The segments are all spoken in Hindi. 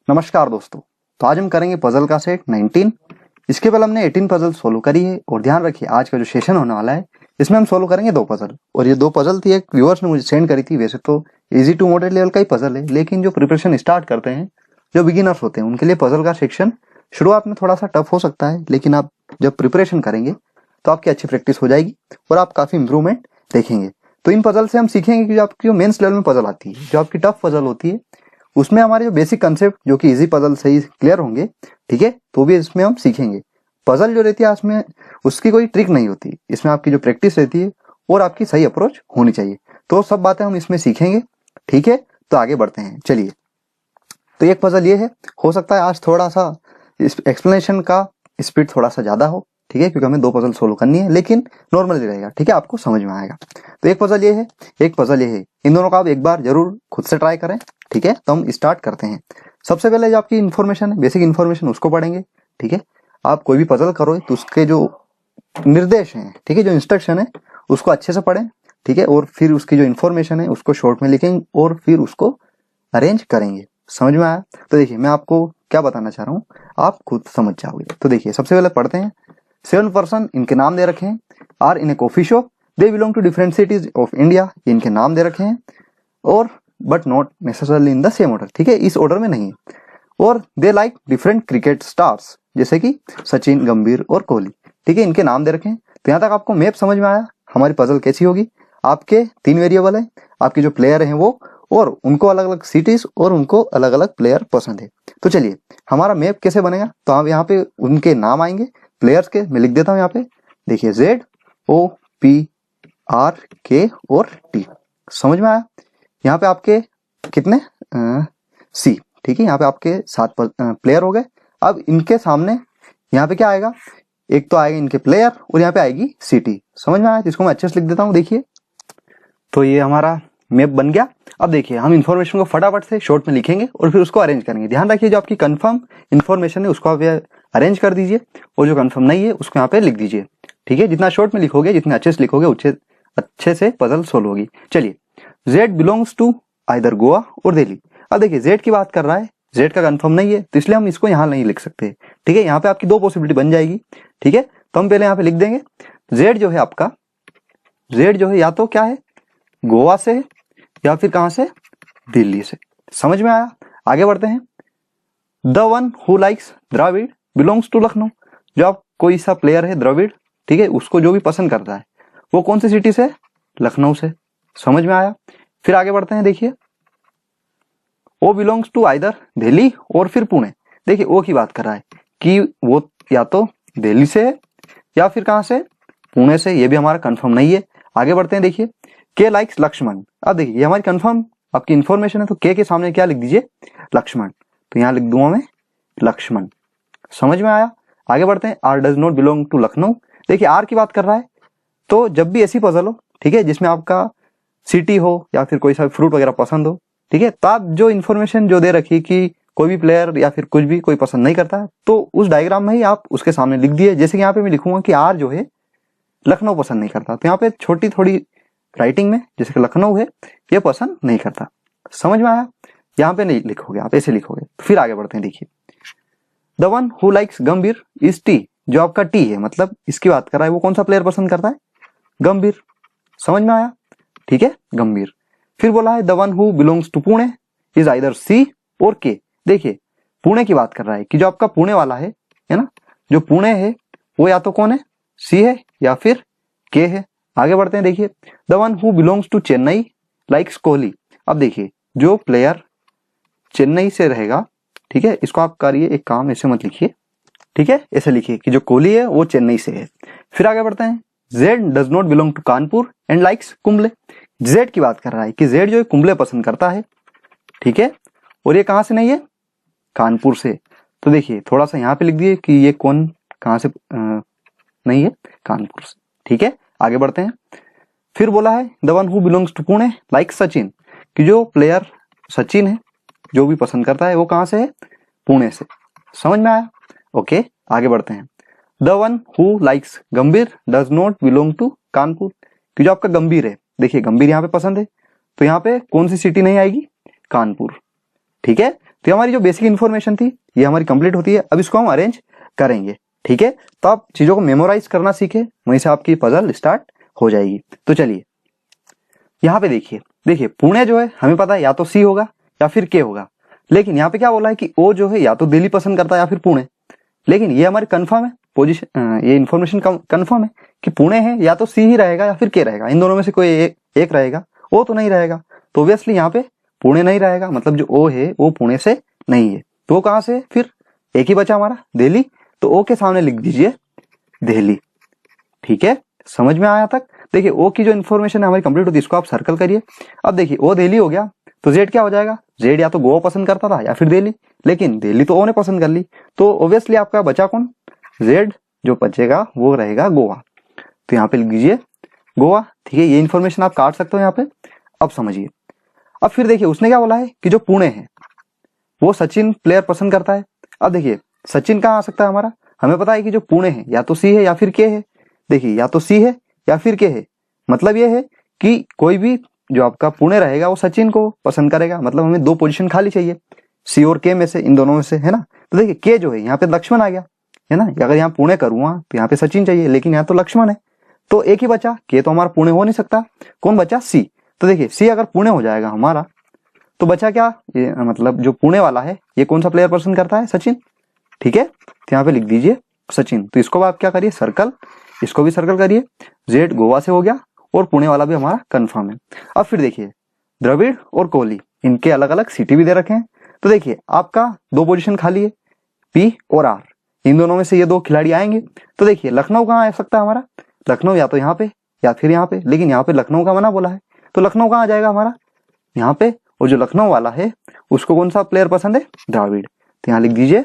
नमस्कार दोस्तों। तो आज हम करेंगे पजल का सेट 19। इसके पहले हमने 18 पजल सोल्व करी है और ध्यान रखिए आज का जो सेशन होने वाला है इसमें हम सोल्व करेंगे 2 पजल। और ये 2 पजल थी, एक व्यूअर्स ने मुझे सेंड करी थी। वैसे तो इजी टू मॉडरेट लेवल का ही पजल है, लेकिन जो प्रिपरेशन स्टार्ट करते हैं, जो बिगिनर्स होते हैं, उनके लिए पजल का सेक्शन शुरुआत में थोड़ा सा टफ हो सकता है, लेकिन आप जब प्रिपरेशन करेंगे तो आपकी अच्छी प्रैक्टिस हो जाएगी और आप काफी इंप्रूवमेंट देखेंगे। तो इन पजल से हम सीखेंगे कि जो आपकी जो मेंस लेवल में पजल आती है, जो आपकी टफ पजल होती है, उसमें हमारे जो बेसिक कंसेप्ट जो कि इजी पजल से ही क्लियर होंगे, ठीक है, तो भी इसमें हम सीखेंगे। पजल जो रहती है उसमें उसकी कोई ट्रिक नहीं होती, इसमें आपकी जो प्रैक्टिस रहती है और आपकी सही अप्रोच होनी चाहिए। तो सब बातें हम इसमें सीखेंगे, ठीक है। तो आगे बढ़ते हैं, चलिए। तो एक पजल ये है, हो सकता है आज थोड़ा सा एक्सप्लेनेशन का स्पीड थोड़ा सा ज्यादा हो, ठीक है, क्योंकि हमें 2 पजल सोल्व करनी है, लेकिन नॉर्मली रहेगा, ठीक है, आपको समझ में आएगा। तो एक पजल ये है, एक पजल ये है। इन दोनों का आप एक बार जरूर खुद से ट्राई करें, ठीक है। तो हम स्टार्ट करते हैं। सबसे पहले जो आपकी इन्फॉर्मेशन है, बेसिक इन्फॉर्मेशन, उसको पढ़ेंगे, ठीक है। आप कोई भी पजल करो तो उसके जो निर्देश हैं, ठीक है, जो इंस्ट्रक्शन है, उसको अच्छे से पढ़ें, ठीक है। और फिर उसकी जो इन्फॉर्मेशन है उसको शॉर्ट में लिखेंगे और फिर उसको अरेंज करेंगे। समझ में आया? तो देखिए मैं आपको क्या बताना चाह रहा हूँ, आप खुद समझ जाओगे। तो देखिए सबसे पहले पढ़ते हैं। 7 पर्सन, इनके नाम दे रखे हैं। Are in a coffee shop, they belong to different cities of India, इनके नाम दे रखे हैं। और but not necessarily in the same order, ठीक है, इस ऑर्डर में नहीं है। और they like different cricket stars, जैसे कि सचिन, गंभीर और कोहली, ठीक है, इनके नाम दे रखे हैं। तो यहाँ तक आपको मैप समझ में आया हमारी पजल कैसी होगी। आपके 3 वेरिएबल है, आपके जो प्लेयर हैं वो, और उनको अलग अलग सिटीज और उनको अलग अलग प्लेयर पसंद है। तो चलिए हमारा मैप कैसे बनेगा। तो आप यहाँ पे उनके नाम आएंगे प्लेयर्स के, मैं लिख देता हूँ यहाँ पे। देखिए ZOPRK और T, समझ में आया। यहाँ पे आपके कितने C, ठीक है, यहाँ पे आपके 7 प्लेयर हो गए। अब इनके सामने यहाँ पे क्या आएगा, एक तो आएगा इनके प्लेयर और यहाँ पे आएगी सिटी। समझ में आया, जिसको मैं अच्छे से लिख देता हूँ। देखिए तो ये हमारा मैप बन गया। अब देखिए हम इन्फॉर्मेशन को फटाफट से शॉर्ट में लिखेंगे और फिर उसको अरेंज करेंगे। ध्यान रखिए जो आपकी कंफर्म इन्फॉर्मेशन है उसको आप अरेंज कर दीजिए और जो कंफर्म नहीं है उसको यहाँ पे लिख दीजिए, ठीक है। जितना शॉर्ट में लिखोगे, जितने अच्छे से लिखोगे, उतने अच्छे से पजल सोल्व होगी। चलिए, Z belongs to either Goa और दिल्ली। अब देखिए Z की बात कर रहा है, Z का कंफर्म नहीं है, तो इसलिए हम इसको यहाँ नहीं लिख सकते, ठीक है। यहाँ पे आपकी 2 पॉसिबिलिटी बन जाएगी, ठीक है। तो हम पहले यहाँ पे लिख देंगे Z जो है आपका, Z जो है या तो क्या है, गोवा से है या फिर कहां से, दिल्ली से। समझ में आया? आगे बढ़ते हैं। The one who likes Dravid belongs to Lucknow. जो आप कोई सा प्लेयर है द्रविड़, ठीक है, उसको जो भी पसंद करता है वो कौन सी सिटी से, लखनऊ से। समझ में आया? फिर आगे बढ़ते हैं। देखिए ओ बिलोंग्स टू आइदर दिल्ली और फिर पुणे। देखिए ओ की बात कर रहा है कि वो या तो दिल्ली से है या फिर कहां से, पुणे से। ये भी हमारा कंफर्म नहीं है। आगे बढ़ते हैं। देखिए के लाइक्स लक्ष्मण। अब देखिए ये हमारी कंफर्म आपकी इंफॉर्मेशन है, तो के सामने क्या लिख दीजिए, लक्ष्मण। तो यहां लिख दूंगा मैं लक्ष्मण। समझ में आया? आगे बढ़ते हैं। R does not belong to Lucknow. देखिए आर की बात कर रहा है, तो जब भी ऐसी पजल हो, ठीक है, जिसमें आपका सिटी हो या फिर कोई सा फ्रूट वगैरह पसंद हो, ठीक है, तो आप जो इन्फॉर्मेशन जो दे रखी कि कोई भी प्लेयर या फिर कुछ भी कोई पसंद नहीं करता, तो उस डायग्राम में ही आप उसके सामने लिख दिए। जैसे कि यहाँ पे मैं लिखूंगा कि आर जो है लखनऊ पसंद नहीं करता, तो यहाँ पे छोटी थोड़ी राइटिंग में जैसे कि लखनऊ है, ये पसंद नहीं करता। समझ में आया? यहाँ पे नहीं लिखोगे, आप ऐसे लिखोगे। फिर आगे बढ़ते हैं। देखिए द वन हु लाइक्स गंभीर इज टी। जो आपका टी है, मतलब इसकी बात कर रहा है, वो कौन सा प्लेयर पसंद करता है, गंभीर। समझ में आया? ठीक है, गंभीर। फिर बोला है the one who belongs to Pune is either C और के। देखिए पुणे की बात कर रहा है कि जो आपका पुणे वाला है ना, जो पुणे है वो या तो कौन है, सी है या फिर के है। आगे बढ़ते हैं। देखिए the one who belongs to Chennai likes Kohli. अब देखिए जो प्लेयर चेन्नई से रहेगा, ठीक है, इसको आप करिए एक काम, ऐसे मत लिखिए, ठीक है, ऐसे लिखिए कि जो कोहली है वो चेन्नई से है। फिर आगे बढ़ते हैं। Z does not belong to Kanpur and likes Kumble. Z की बात कर रहा है कि जेड जो है कुंबले पसंद करता है, ठीक है, और ये कहां से नहीं है, कानपुर से। तो देखिए थोड़ा सा यहाँ पे लिख दिए कि ये कौन कहां से नहीं है, कानपुर से, ठीक है। आगे बढ़ते हैं। फिर बोला है the one who belongs to Pune like Sachin, कि जो प्लेयर सचिन है जो भी पसंद करता है वो कहां से है, पुणे से। समझ में आया? ओके, आगे बढ़ते हैं। The one who likes Gambhir does not belong to Kanpur, कि जो आपका गंभीर है, देखिए गंभीर यहाँ पे पसंद है, तो यहाँ पे कौन सी सिटी नहीं आएगी, कानपुर, ठीक है। तो ये हमारी जो बेसिक इन्फॉर्मेशन थी ये हमारी कंप्लीट होती है। अब इसको हम अरेंज करेंगे, ठीक है। तो आप चीजों को मेमोराइज करना सीखे, वहीं से आपकी पजल स्टार्ट हो जाएगी। तो चलिए यहाँ पे देखिए पुणे जो है हमें पता है या तो सी होगा या फिर के होगा, लेकिन यहाँ पे क्या बोला है कि ओ जो है या तो दिल्ली पसंद करता है या फिर पुणे। लेकिन ये हमारी कंफर्म है पोजीशन, ये इन्फॉर्मेशन कंफर्म है कि पुणे है, या तो सी ही रहेगा या फिर के रहेगा, इन दोनों में से कोई एक रहेगा, ओ तो नहीं रहेगा। तो ऑब्वियसली यहाँ पे पुणे नहीं रहेगा, मतलब जो ओ है वो पुणे से नहीं है। तो वो कहाँ से है? फिर एक ही बचा हमारा दिल्ली, तो ओ के सामने लिख दीजिए दिल्ली, ठीक है। समझ में आया तक? देखिए ओ की जो इन्फॉर्मेशन है हमारी कंप्लीट होती है, इसको आप सर्कल करिए। अब देखिए ओ दिल्ली हो गया, तो जेड क्या हो जाएगा? जेड या तो गोवा पसंद करता था या फिर दिल्ली, लेकिन दिल्ली तो ओ ने पसंद कर ली, तो ऑब्वियसली आपका बचा कौन? जेड, जो बचेगा वो रहेगा गोवा। तो यहाँ पे लिख दीजिए गोवा, ठीक है। ये इन्फॉर्मेशन आप काट सकते हो यहाँ पे। अब समझिए, अब फिर देखिए उसने क्या बोला है कि जो पुणे है वो सचिन प्लेयर पसंद करता है। अब देखिए सचिन कहाँ आ सकता है हमारा? हमें पता है कि जो पुणे है या तो सी है या फिर के है। देखिए या तो सी है या फिर के है, मतलब ये है कि कोई भी जो आपका पुणे रहेगा वो सचिन को पसंद करेगा, मतलब हमें दो पोजीशन खाली चाहिए सी और के में से, इन दोनों में से, है ना। तो देखिए के जो है यहाँ पे लक्ष्मण आ गया, है ना। अगर यहाँ पुणे करूंगा तो यहाँ पे सचिन चाहिए, लेकिन यहाँ तो लक्ष्मण है, तो एक ही बचा, के तो हमारा पुणे हो नहीं सकता। कौन बचा? सी। तो देखिए सी अगर पुणे हो जाएगा हमारा, तो बचा क्या? ये मतलब जो पुणे वाला है ये कौन सा प्लेयर पसंद करता है? सचिन, ठीक है। तो यहाँ पे लिख दीजिए सचिन। तो इसको आप क्या करिए? सर्कल, इसको भी सर्कल करिए। जेड गोवा से हो गया और पुणे वाला भी हमारा कंफर्म है। अब फिर देखिए द्रविड़ और कोहली, इनके अलग अलग सिटी भी दे रखे हैं। तो देखिए आपका दो पोजीशन खाली है, पी और आर, इन दोनों में से ये दो खिलाड़ी आएंगे। तो देखिए लखनऊ कहाँ आ सकता है हमारा? लखनऊ या तो यहाँ पे या फिर यहाँ पे, लेकिन यहाँ पे लखनऊ का मना बोला है, तो लखनऊ कहाँ आ जाएगा हमारा? यहाँ पे। और जो लखनऊ वाला है उसको कौन सा प्लेयर पसंद है? द्राविड़। तो यहाँ लिख दीजिए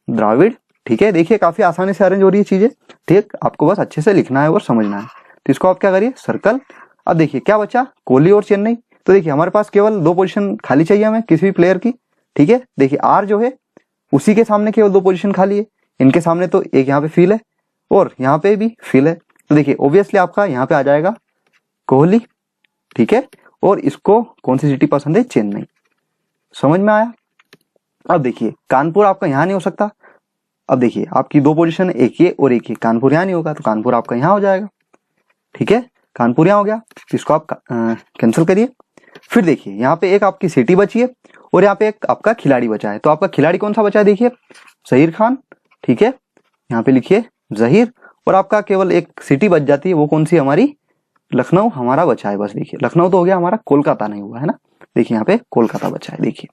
द्राविड़, ठीक है। देखिए काफी आसानी से अरेंज हो रही है चीजें, ठीक। आपको बस अच्छे से लिखना है और समझना है। तो इसको आप क्या करिए? सर्कल। अब देखिए क्या बचा? कोहली और चेन्नई। तो देखिए हमारे पास केवल दो पोजीशन खाली चाहिए हमें किसी भी प्लेयर की, ठीक है। देखिए आर जो है उसी के सामने केवल दो पोजीशन खाली है, इनके सामने तो एक यहाँ पे फील है और यहाँ पे भी फील है। तो देखिए ऑब्वियसली आपका यहाँ पे आ जाएगा कोहली, ठीक है। और इसको कौन सी सिटी पसंद है? चेन्नई। समझ में आया? अब देखिए कानपुर आपका यहाँ नहीं हो सकता। अब देखिए आपकी दो पोजीशन है, एक ये और एक ये, कानपुर यहाँ नहीं होगा, तो कानपुर आपका यहाँ हो जाएगा, ठीक है। कानपुर यहाँ हो गया, तो इसको आप कैंसिल करिए। फिर देखिए यहाँ पे एक आपकी सिटी बची है और यहाँ पे एक आपका खिलाड़ी बचा है। तो आपका खिलाड़ी कौन सा बचा है? देखिए जहीर खान, ठीक है। यहाँ पे लिखिए जहीर, और आपका केवल एक सिटी बच जाती है, वो कौन सी? हमारी लखनऊ हमारा बचा है। बस देखिए लखनऊ तो हो गया हमारा, कोलकाता नहीं हुआ है ना। देखिए यहाँ पे कोलकाता बचा है, देखिए।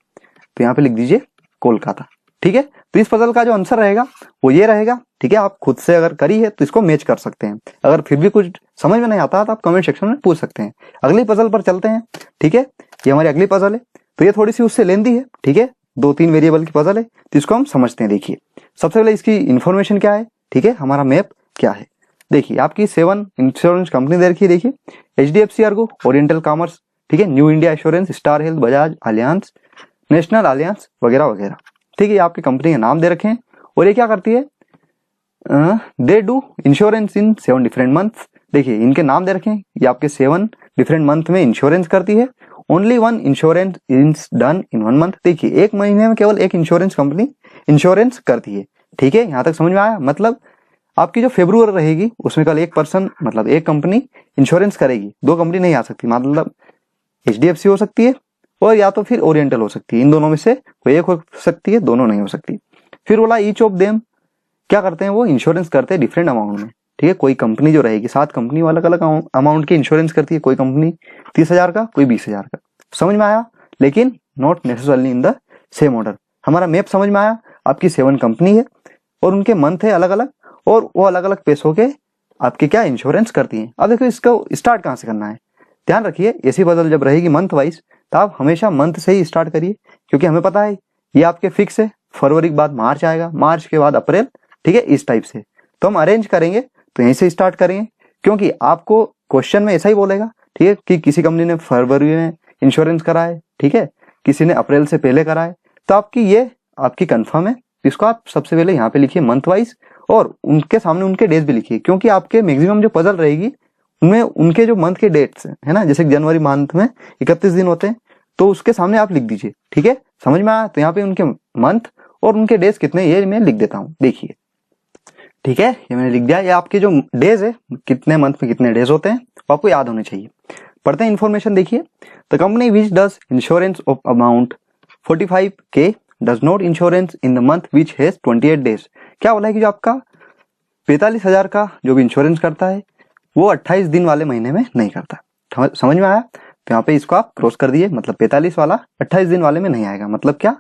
तो यहाँ पे लिख दीजिए कोलकाता, ठीक है। तो इस पजल का जो आंसर रहेगा वो ये रहेगा, ठीक है। आप खुद से अगर करी है तो इसको मैच कर सकते हैं। अगर फिर भी कुछ समझ में नहीं आता तो आप कमेंट सेक्शन में पूछ सकते हैं। अगली पजल पर चलते हैं, ठीक है। ये हमारी अगली पजल है, तो ये थोड़ी सी उससे लेंदी है, ठीक है। 2-3 वेरिएबल की पजल है, तो इसको हम समझते हैं। देखिए सबसे पहले इसकी इन्फॉर्मेशन क्या है, ठीक है। हमारा मैप क्या है? देखिए आपकी 7 इंश्योरेंस कंपनी दे रखी है। देखिए HDFC अर्गो, ओरिएंटल कॉमर्स, ठीक है, new India assurance, star health, Bajaj alliance, national alliance वगैरह वगैरह, ठीक है। ये आपकी कंपनी के नाम दे रखे हैं। और ये क्या करती है? They do insurance in 7 different months. देखिए इनके नाम दे रखे हैं, ये आपके 7 डिफरेंट मंथ में इंश्योरेंस करती है। Only 1 insurance is done in 1 month. देखिए एक महीने में केवल एक इंश्योरेंस कंपनी इंश्योरेंस करती है, ठीक है। यहाँ तक समझ में आया? मतलब आपकी जो फेब्रुअरी रहेगी उसमें कल एक पर्सन, मतलब एक कंपनी इंश्योरेंस करेगी, दो कंपनी नहीं आ सकती। मतलब HDFC हो सकती है और या तो फिर ओरिएंटल हो सकती है, इन दोनों में से कोई एक हो सकती है, दोनों नहीं हो सकती। फिर बोला ईच ऑफ देम क्या करते हैं? वो इंश्योरेंस करते हैं डिफरेंट अमाउंट में, ठीक है। कोई कंपनी जो रहेगी, 7 कंपनी अलग अलग अमाउंट की इंश्योरेंस करती है। कोई कंपनी 30,000 का, कोई 20,000 का। समझ में आया? लेकिन not necessarily in the same order. हमारा मैप समझ में आया? आपकी 7 कंपनी है और उनके मंथ है अलग अलग, और वो अलग अलग पैसों के आपके क्या इंश्योरेंस करती हैं। अब देखो इसको स्टार्ट कहाँ से करना है, ध्यान रखिए। ऐसी बदल जब रहेगी मंथ वाइज, तो आप हमेशा मंथ से ही स्टार्ट करिए, क्योंकि हमें पता है ये आपके फिक्स है। फरवरी के बाद मार्च आएगा, मार्च के बाद अप्रैल, ठीक है, इस टाइप से। तो हम अरेंज करेंगे तो यहीं से स्टार्ट करेंगे, क्योंकि आपको क्वेश्चन में ऐसा ही बोलेगा, ठीक है, कि किसी कंपनी ने फरवरी में इंश्योरेंस करा है, ठीक है, किसी ने अप्रैल से पहले करा है। तो आपकी ये आपकी कंफर्म है। इसको आप सबसे पहले यहाँ पे लिखिए मंथ वाइज, और उनके सामने उनके डेज भी लिखिए, क्योंकि आपके मैक्सिमम जो पजल रहेगी उनमें उनके जो मंथ के डेट्स है ना, जैसे जनवरी मंथ में 31 दिन होते हैं, तो उसके सामने आप लिख दीजिए, ठीक है, समझ में आया। तो यहाँ पे उनके मंथ और उनके डेज कितने, ये मैं लिख देता हूँ, देखिए, ठीक है, ये मैंने लिख दिया। ये आपके जो डेज है, कितने मंथ में कितने डेज होते हैं, वो आपको याद होने चाहिए। पढ़ते हैं इन्फॉर्मेशन, देखिए। The company which does insurance of amount 45K does not insurance in the month which has 28 days. क्या बोला है कि जो आपका 45,000 का जो भी इंश्योरेंस करता है वो 28 दिन वाले महीने में नहीं करता। समझ में आया। तो यहाँ पे इसको आप क्रॉस कर दिए, मतलब 45 वाला 28 दिन वाले में नहीं आएगा, मतलब क्या,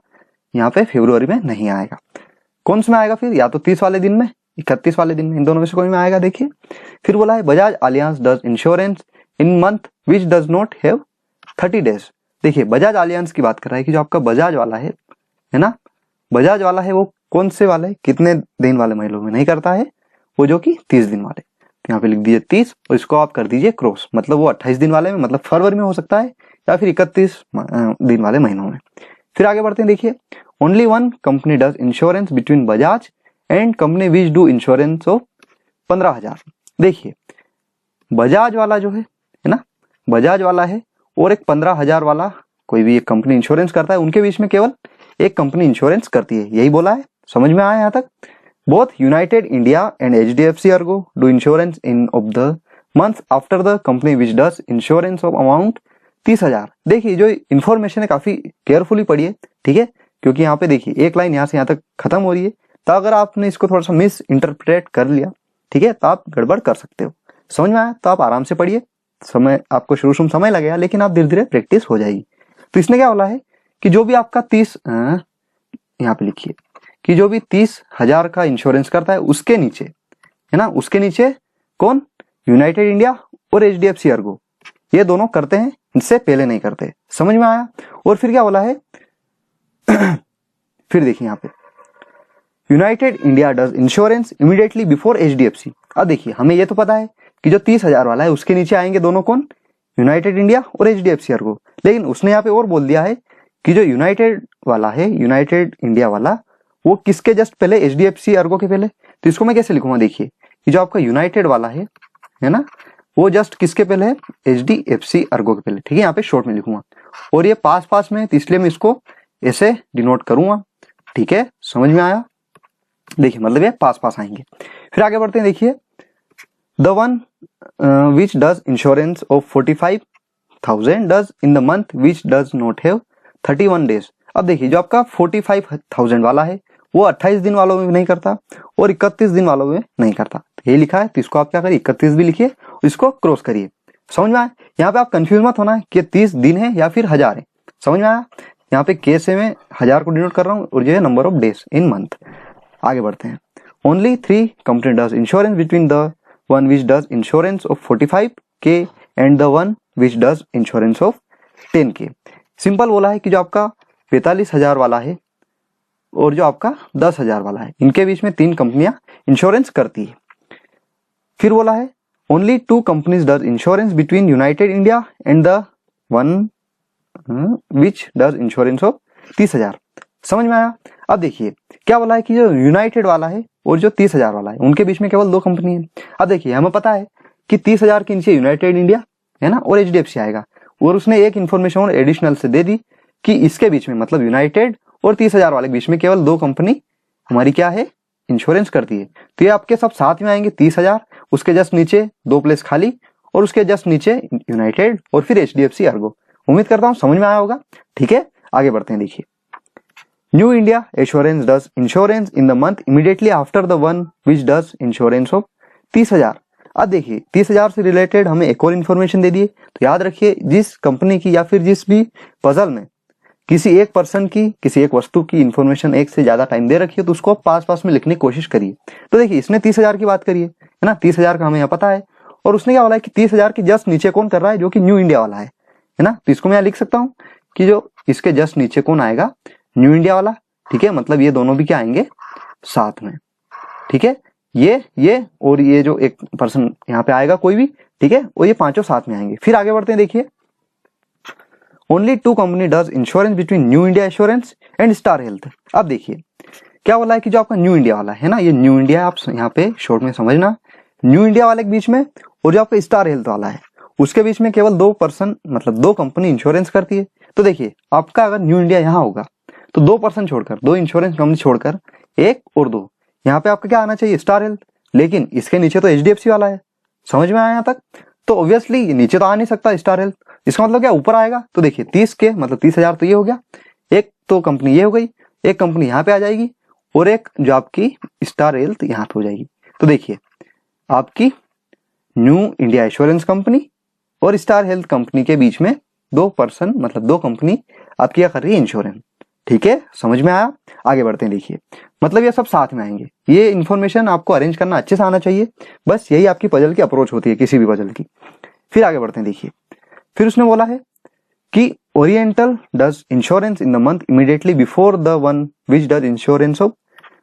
यहाँ पे फरवरी में नहीं आएगा। कौन से में आएगा फिर, या तो 30 वाले दिन में, 31 वाले दिन में, इन दोनों में से कोई में आएगा। देखिए, फिर बोला है Bajaj alliance does insurance in month which does not have 30 days. देखिए, बजाज अलियांस की बात कर रहा है कि जो आपका बजाज वाला है ना, बजाज वाला है, वो कौन से वाला है, कितने दिन वाले महीनों में नहीं करता है, वो जो कि 30 दिन वाले। तो यहाँ पे लिख दीजिए 30 और इसको आप कर दीजिए क्रॉस, मतलब वो 28 दिन वाले में, मतलब फरवरी में हो सकता है, या फिर 31 दिन वाले महीनों में। फिर आगे बढ़ते हैं, देखिए, only one company does insurance between Bajaj and company which do insurance of 15,000। देखिए, बजाज वाला जो है ना, बजाज वाला है और एक 15,000 वाला कोई भी एक कंपनी इंश्योरेंस करता है, उनके बीच में केवल एक कंपनी इंश्योरेंस करती है, यही बोला है। समझ में आया यहाँ तक। Both United India and HDFC Ergo do insurance in of the month after the company which does insurance of amount 30,000। देखिए, जो इन्फॉर्मेशन है काफी केयरफुली पढ़िए, ठीक है, क्योंकि यहाँ पे देखिए एक लाइन यहाँ से यहाँ तक खत्म हो रही है, तो अगर आपने इसको थोड़ा सा मिस इंटरप्रेट कर लिया, ठीक है, तो आप गड़बड़ कर सकते हो। समझ में आया, तो आप आराम से पढ़िए, समय आपको शुरू शुरू समय लगेगा, लेकिन आप धीरे धीरे प्रैक्टिस हो जाएगी। तो इसने क्या बोला है कि जो भी आपका 30, यहाँ पे लिखिए कि जो भी 30,000 का इंश्योरेंस करता है, उसके नीचे है ना, उसके नीचे कौन, यूनाइटेड इंडिया और HDFC अर्गो, ये दोनों करते हैं, इनसे पहले नहीं करते। समझ में आया। और फिर क्या बोला है फिर देखिए यहाँ पे, United India does insurance immediately before HDFC। अब देखिए, हमें ये तो पता है कि जो 30,000 वाला है उसके नीचे आएंगे दोनों कौन, यूनाइटेड इंडिया और HDFC अर्गो। लेकिन उसने यहाँ पे और बोल दिया है कि जो यूनाइटेड वाला है, यूनाइटेड इंडिया वाला, वो किसके जस्ट पहले, HDFC अर्गो के पहले। तो इसको मैं कैसे लिखूंगा, देखिए कि जो आपका यूनाइटेड वाला है ना, वो जस्ट किसके पहले है, HDFC अर्गो के पहले, ठीक है, यहाँ पे शॉर्ट में लिखूंगा। और ये पास पास में, तो इसलिए मैं इसको ऐसे डिनोट करूंगा, ठीक है, समझ में आया। देखिए, मतलब ये पास पास आएंगे। फिर आगे बढ़ते हैं, देखिए, the one which does insurance of 45,000 does in the month which does not have 31 days. अब देखिए, जो आपका 45,000 वाला है वो 28 दिन वालों में नहीं करता और 31 दिन वालों में नहीं करता, तो ये लिखा है, तो इसको आप क्या करिए, 31 भी लिखिए, इसको क्रॉस करिए। समझ में आया। यहाँ पे आप कंफ्यूज मत होना कि 30 दिन है या फिर 1000 है। समझ में आया। यहाँ पे के से मैं 1000 को डिनोट कर रहा हूँ और ये है number of days in month. आगे बढ़ते हैं। Only 3 company does insurance between the one which does insurance of 45K and the one which does insurance of 10K। Simple बोला है कि जो आपका 45,000 वाला है और जो आपका 10,000 वाला है, इनके बीच में 3 कंपनियां इंश्योरेंस करती है। फिर बोला है only 2 companies does insurance between United India and the one which does insurance of 30,000। समझ में आया। अब देखिए क्या बोला है कि जो यूनाइटेड वाला है और जो 30,000 वाला है, उनके बीच में केवल 2 कंपनी है। अब देखिए, हमें पता है कि 30,000 के नीचे यूनाइटेड इंडिया है ना और HDFC आएगा, और उसने एक इन्फॉर्मेशन और एडिशनल से दे दी कि इसके बीच में, मतलब यूनाइटेड और 30,000 वाले के बीच में केवल 2 कंपनी हमारी क्या है, इंश्योरेंस करती है। तो ये आपके सब साथ में आएंगे। 30,000, उसके जस्ट नीचे 2 प्लेस खाली और उसके जस्ट नीचे यूनाइटेड और फिर HDFC अर्गो। उम्मीद करता हूं समझ में आया होगा। ठीक है, आगे बढ़ते हैं। देखिए, new India assurance does insurance in the month immediately after the one which does insurance of 30,000। अब देखिए 30,000 से रिलेटेड हमें एक और इन्फॉर्मेशन दे दिए। तो याद रखिए, जिस कंपनी की या फिर जिस भी पजल में किसी एक पर्सन की, किसी एक वस्तु की इन्फॉर्मेशन एक से ज्यादा टाइम दे रखी है, तो उसको पास पास में लिखने की कोशिश करिए। तो देखिए, इसने 30,000 की बात करी है ना, 30,000 का हमें यहाँ पता है, और उसने क्या बोला है कि 30,000 की जस्ट नीचे कौन कर रहा है, जो कि न्यू इंडिया वाला है ना। तो इसको मैं यहाँ लिख सकता हूँ कि जो इसके जस्ट नीचे कौन आएगा, न्यू इंडिया वाला। ठीक है, मतलब ये दोनों भी क्या आएंगे, साथ में। ठीक है, ये और ये जो एक पर्सन यहाँ पे आएगा कोई भी, ठीक है, और ये पांचों साथ में आएंगे। फिर आगे बढ़ते हैं। देखिए, only 2 company does insurance between new India assurance and star health. अब देखिए क्या बोला है कि जो आपका न्यू इंडिया वाला है ना, ये न्यू इंडिया आप यहाँ पे शॉर्ट में समझना, न्यू इंडिया वाले के बीच में और जो आपका स्टार हेल्थ वाला है उसके बीच में केवल 2 पर्सन, मतलब 2 कंपनी इंश्योरेंस करती है। तो देखिए आपका अगर न्यू इंडिया यहाँ होगा तो 2% छोड़कर, 2 इंश्योरेंस कंपनी छोड़कर 1 और 2, यहाँ पे आपका क्या आना चाहिए? Star health. लेकिन इसके नीचे तो HDFC वाला है। समझ में आया यहाँ तक? तो ऑब्वियसली नीचे तो आ नहीं सकता स्टार हेल्थ। इसका मतलब क्या ऊपर आएगा? तो देखिए 30 के मतलब 30,000 तो ये हो गया, एक तो कंपनी ये हो गई, एक कंपनी यहाँ पे आ जाएगी और एक जो आपकी स्टार हेल्थ यहाँ पे हो जाएगी। तो देखिए आपकी न्यू इंडिया एश्योरेंस कंपनी और स्टार हेल्थ कंपनी के बीच में 2% मतलब 2 कंपनी आपकी क्या कर रही है? इंश्योरेंस। ठीक है, समझ में आया? आगे बढ़ते हैं। देखिए मतलब ये सब साथ में आएंगे। ये इन्फॉर्मेशन आपको अरेंज करना अच्छे से आना चाहिए, बस यही आपकी पजल की अप्रोच होती है, किसी भी पजल की। फिर आगे बढ़ते हैं। देखिए फिर उसने बोला है कि oriental does insurance in the month immediately before the one which does insurance of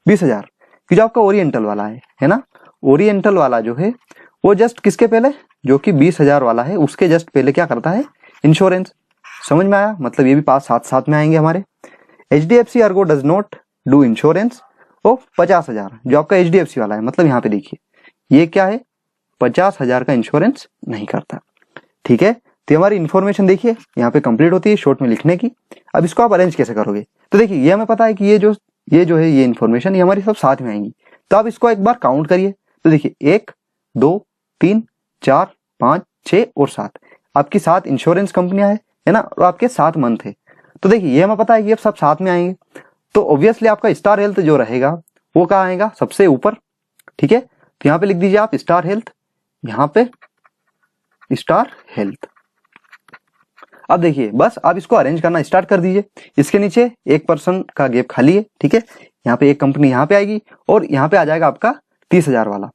20,000। कि जो आपका ओरिएंटल वाला है ना, ओरिएंटल वाला जो है वो जस्ट किसके पहले, जो कि 20,000 वाला है उसके जस्ट पहले क्या करता है? इंश्योरेंस। समझ में आया? मतलब ये भी पास साथ साथ में आएंगे हमारे। HDFC Ergo does not do insurance of 50,000, जो आपका HDFC वाला है। मतलब यहाँ पे देखिए ये क्या है? 50,000 का इंश्योरेंस नहीं करता। ठीक है, तो हमारी इन्फॉर्मेशन देखिए यहाँ पे कंप्लीट होती है शॉर्ट में लिखने की। अब इसको आप अरेंज कैसे करोगे? तो देखिए ये हमें पता है कि ये जो है ये इन्फॉर्मेशन ये हमारी सब साथ में आएंगी। तो आप इसको एक बार काउंट करिए। तो देखिए 1 2 3 4 5 6 और 7, आपकी 7 इंश्योरेंस कंपनियां है ना, और आपके 7 मंथ है। तो देखिए ये हमें पता है कि अब सब साथ में आएंगे। तो ऑब्वियसली आपका स्टार हेल्थ जो रहेगा वो कहाँ आएगा? सबसे ऊपर। ठीक है, तो यहाँ पे लिख दीजिए आप स्टार हेल्थ, यहाँ पे स्टार हेल्थ। अब देखिए बस आप इसको अरेंज करना स्टार्ट कर दीजिए। इसके नीचे 1% का गैप खाली है। ठीक है, यहाँ पे एक कंपनी यहाँ पे आएगी और यहाँ पे आ जाएगा आपका 30,000 वाला।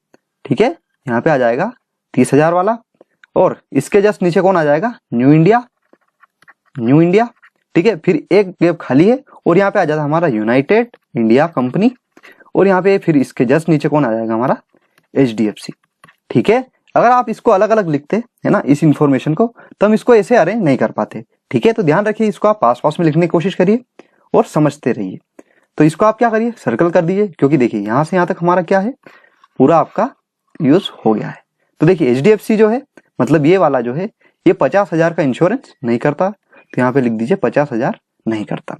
ठीक है, यहाँ पे आ जाएगा 30,000 वाला और इसके जस्ट नीचे कौन आ जाएगा? New India, new India. ठीक है, फिर एक गैप खाली है और यहाँ पे आ जाता हमारा यूनाइटेड इंडिया कंपनी और यहाँ पे फिर इसके जस्ट नीचे कौन आ जाएगा? हमारा HDFC। ठीक है, अगर आप इसको अलग अलग लिखते है ना इस इंफॉर्मेशन को, तो हम इसको ऐसे अरेंज नहीं कर पाते। ठीक है, तो ध्यान रखिए इसको आप पास पास में लिखने की कोशिश करिए और समझते रहिए। तो इसको आप क्या करिए? सर्कल कर दीजिए, क्योंकि देखिए यहाँ से यहाँ तक हमारा क्या है? पूरा आपका यूज हो गया है। तो देखिए HDFC जो है मतलब ये वाला जो है ये 50,000 का इंश्योरेंस नहीं करता। तो यहाँ पे लिख दीजिए 50,000 नहीं करता।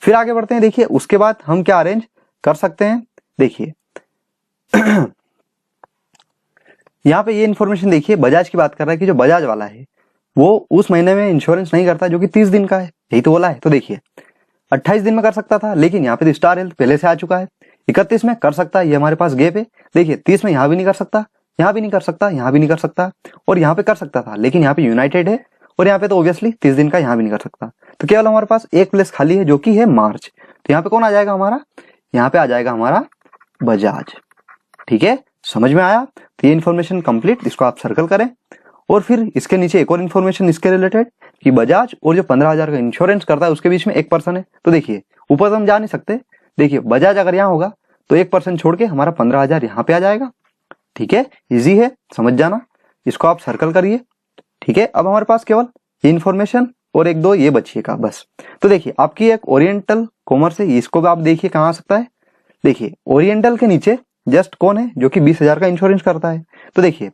फिर आगे बढ़ते हैं। देखिए उसके बाद हम क्या अरेंज कर सकते हैं? देखिए यहाँ पे ये इन्फॉर्मेशन देखिए बजाज की बात कर रहा है कि जो बजाज वाला है वो उस महीने में इंश्योरेंस नहीं करता जो कि 30 दिन का है, यही तो बोला है। तो देखिए 28 दिन में कर सकता था, लेकिन यहाँ पे तो स्टार हेल्थ पहले से आ चुका है। 31 में कर सकता है, ये हमारे पास गैप है। देखिए 30 में यहाँ भी नहीं कर सकता, यहाँ भी नहीं कर सकता, यहाँ भी नहीं कर सकता, और यहाँ पे कर सकता था लेकिन यहाँ पे यूनाइटेड है और यहाँ पे तो ऑब्वियसली 30 दिन का यहाँ भी नहीं कर सकता। तो केवल हमारे पास एक प्लेस खाली है जो कि है मार्च। तो यहाँ पे कौन आ जाएगा हमारा? यहाँ पे आ जाएगा हमारा बजाज। ठीक है, समझ में आया? तो ये इन्फॉर्मेशन कंप्लीट, इसको आप सर्कल करें। और फिर इसके नीचे एक और इन्फॉर्मेशन इसके रिलेटेड कि बजाज और जो 15,000 का इंश्योरेंस करता है उसके बीच में 1% है। तो देखिए ऊपर तो हम जा नहीं सकते। देखिए बजाज अगर यहाँ होगा तो 1% छोड़ के हमारा 15,000 यहाँ पे आ जाएगा। ठीक है, इजी है, समझ जाना। इसको आप सर्कल करिए। ठीक है, अब हमारे पास केवल ये इन्फॉर्मेशन और 1-2 ये बचिएगा बस। तो देखिए आपकी एक ओरिएंटल कॉमर्स है, इसको भी आप देखिए कहाँ आ सकता है। देखिए ओरिएंटल के नीचे जस्ट कौन है जो कि 20,000 का इंश्योरेंस करता है। तो देखिए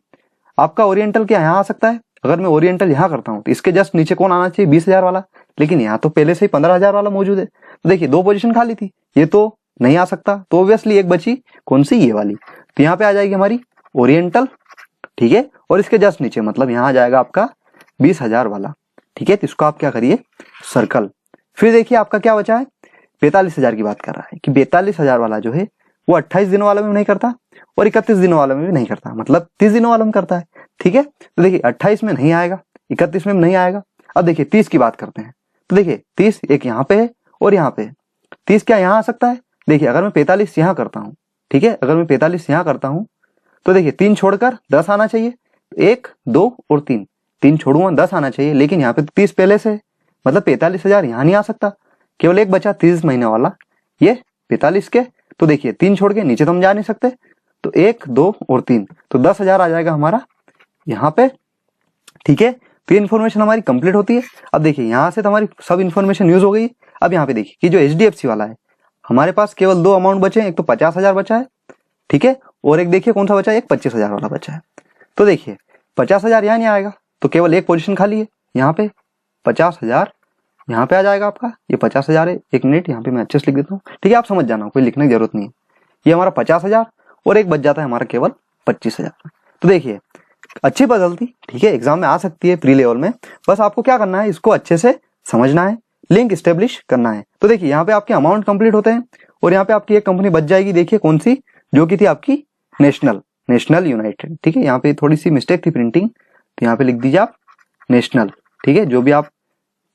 आपका ओरिएंटल क्या यहाँ आ सकता है? अगर मैं ओरिएंटल यहाँ करता हूँ तो इसके जस्ट नीचे कौन आना चाहिए? 20,000 वाला, लेकिन यहाँ तो पहले से ही 15,000 वाला मौजूद है। तो देखिए 2 पोजीशन खाली थी, ये तो नहीं आ सकता, तो ऑब्वियसली एक बची, कौन सी? ये वाली। तो यहाँ पे आ जाएगी हमारी ओरिएंटल। ठीक है, और इसके जस्ट नीचे मतलब यहाँ आ जाएगा आपका 20,000 वाला। ठीक है, तो इसको आप क्या करिए? सर्कल। फिर देखिए आपका क्या बचा है? 45,000 की बात कर रहा है कि 42,000 वाला जो है वो 28 दिनों वाला में नहीं करता और 31 दिनों वाला में भी नहीं करता, मतलब 30 दिनों वाला में करता है। ठीक है, तो देखिए 28 में नहीं आएगा, 31 में नहीं आएगा। अब देखिए 30 की बात करते हैं। तो देखिए 30 एक यहाँ पे है और यहाँ पे 30 क्या यहाँ आ सकता है? देखिए अगर मैं 45 यहाँ करता हूँ, ठीक है, अगर मैं 45 यहाँ करता हूँ तो देखिए 3 छोड़कर 10 आना चाहिए। 1 2 और 3 छोड़ूंगा 10 आना चाहिए, लेकिन यहाँ पे 30 पहले से, मतलब 45,000 यहाँ नहीं आ सकता। केवल एक बचा 30 महीने वाला, ये 45 के। तो देखिए 3 छोड़ के नीचे तो हम जा नहीं सकते, तो 1 2 और 3, तो 10,000 आ जाएगा हमारा यहाँ पे। ठीक है, तो ये इन्फॉर्मेशन हमारी कंप्लीट होती है। अब देखिए यहाँ से तो हमारी सब इन्फॉर्मेशन यूज हो गई। अब यहाँ पे देखिए कि जो HDFC वाला है हमारे पास केवल 2 अमाउंट बचे हैं, एक तो 50,000 बचा है, ठीक है, और एक देखिए कौन सा बचा है? एक 25,000 वाला बचा है। तो देखिए 50,000 यहाँ नहीं आएगा, तो केवल एक पोजीशन खाली है यहाँ पे, 50,000 यहाँ पे आ जाएगा आपका ये 50,000 है। एक मिनट यहाँ पे मैं अच्छे से लिख देता हूँ, ठीक है, आप समझ जाना, कोई लिखने की जरूरत नहीं है। ये हमारा 50,000 और एक बच जाता है हमारा केवल 25,000। तो देखिए अच्छी पजल थी, ठीक है, एग्जाम में आ सकती है प्री लेवल में, बस आपको क्या करना है, इसको अच्छे से समझना है, लिंक स्टेब्लिश करना है। तो देखिए यहाँ पे आपके अमाउंट कंप्लीट होते हैं और यहाँ पे आपकी एक कंपनी बच जाएगी, देखिए कौन सी, जो की थी आपकी नेशनल यूनाइटेड, ठीक है। यहाँ पे थोड़ी सी मिस्टेक थी प्रिंटिंग, तो यहाँ पे लिख दीजिए आप नेशनल, ठीक है, जो भी आप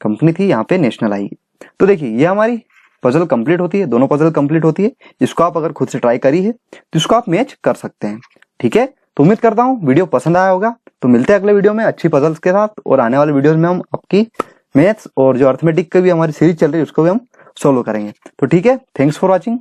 कंपनी थी यहाँ पे नेशनल आएगी। तो देखिए ये हमारी पजल कंप्लीट होती है, दोनों पजल कंप्लीट होती है। इसको आप अगर खुद से ट्राई करी है तो इसको आप मैच कर सकते हैं, ठीक है। तो उम्मीद करता हूँ वीडियो पसंद आया होगा। तो मिलते हैं अगले वीडियो में अच्छी पजल्स के साथ, और आने वाले वीडियोस में हम आपकी मैथ्स और जो अर्थमेटिक की भी हमारी सीरीज चल रही है उसको भी हम सोल्व करेंगे। तो ठीक है, थैंक्स फॉर वॉचिंग।